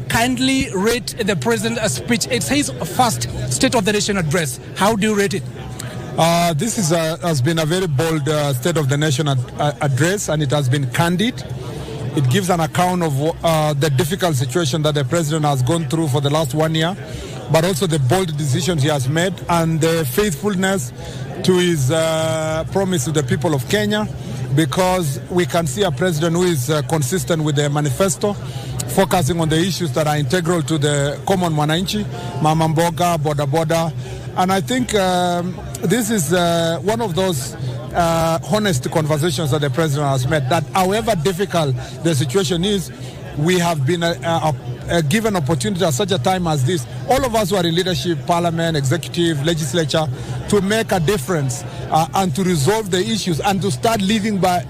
kindly rate the president's speech. It's his first State of the Nation address. How do you rate it? This has been a very bold State of the Nation address, and it has been candid. It gives an account of the difficult situation that the president has gone through for the last 1 year, but also the bold decisions he has made and the faithfulness to his promise to the people of Kenya, because we can see a president who is consistent with the manifesto, focusing on the issues that are integral to the common mwananchi, mama mboga, boda boda. And I think this is one of those honest conversations that the president has made, that however difficult the situation is, we have been given opportunity at such a time as this, all of us who are in leadership, parliament, executive, legislature, to make a difference and to resolve the issues and to start living by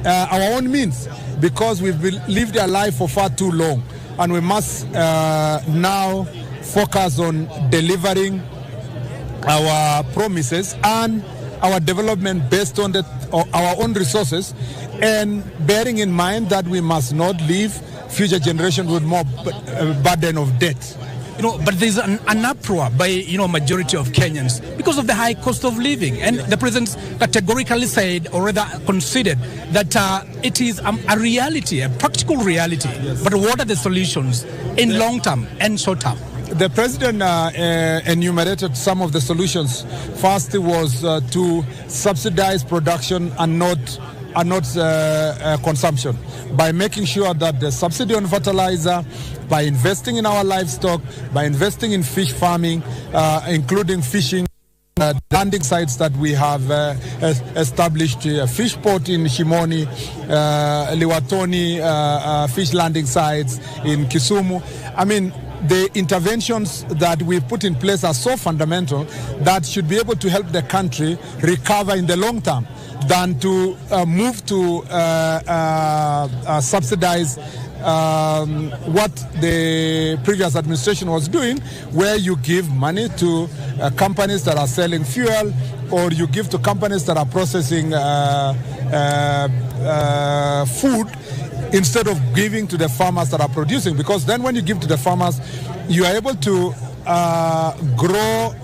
our own means, because we've lived our life for far too long, and we must now focus on delivering our promises and our development based on our own resources, and bearing in mind that we must not leave future generations with more burden of debt. But there's an uproar by, majority of Kenyans because of the high cost of living. And the president categorically said, or rather considered, that it is a reality, a practical reality. Yes. But what are the solutions in long term and short term? The president enumerated some of the solutions. First, it was to subsidize production and not consumption, by making sure that the subsidy on fertilizer, by investing in our livestock, by investing in fish farming, including fishing, landing sites that we have established, fish port in Shimoni, Liwatoni, fish landing sites in Kisumu. I mean, the interventions that we put in place are so fundamental that should be able to help the country recover in the long term, than to move to subsidize what the previous administration was doing, where you give money to companies that are selling fuel, or you give to companies that are processing food, instead of giving to the farmers that are producing. Because then when you give to the farmers, you are able to grow,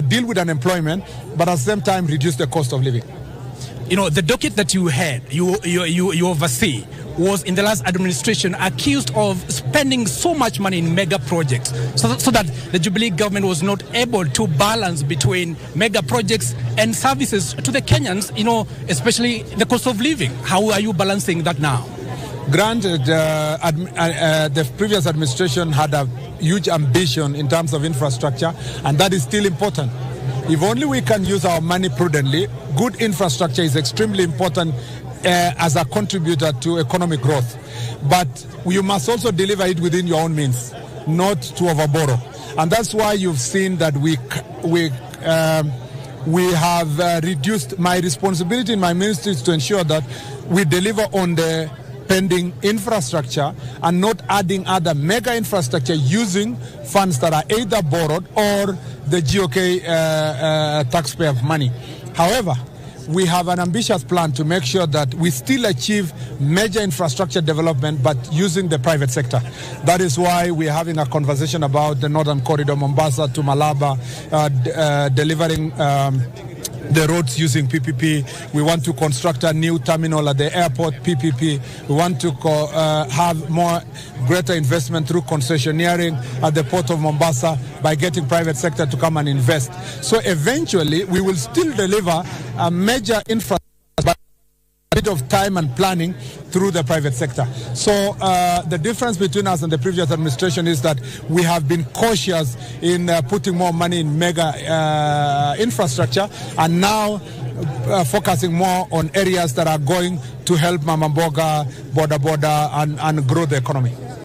deal with unemployment, but at the same time reduce the cost of living. The docket that you had, you oversee, was in the last administration accused of spending so much money in mega projects, so that the Jubilee government was not able to balance between mega projects and services to the Kenyans, especially the cost of living. How are you balancing that now? Granted, the previous administration had a huge ambition in terms of infrastructure, and that is still important. If only we can use our money prudently, good infrastructure is extremely important as a contributor to economic growth. But you must also deliver it within your own means, not to overborrow. And that's why you've seen that we have reduced. My responsibility in my ministry is to ensure that we deliver on the pending infrastructure and not adding other mega infrastructure using funds that are either borrowed or the GOK taxpayer money. However, we have an ambitious plan to make sure that we still achieve major infrastructure development, but using the private sector. That is why we're having a conversation about the Northern Corridor, Mombasa to Malaba, delivering the roads using PPP. We want to construct a new terminal at the airport, PPP. We want to have greater investment through concessioneering at the port of Mombasa by getting private sector to come and invest. So eventually we will still deliver a major infrastructure, but a bit of time and planning through the private sector. So the difference between us and the previous administration is that we have been cautious in putting more money in mega infrastructure, and now focusing more on areas that are going to help mama mboga, boda boda, and grow the economy.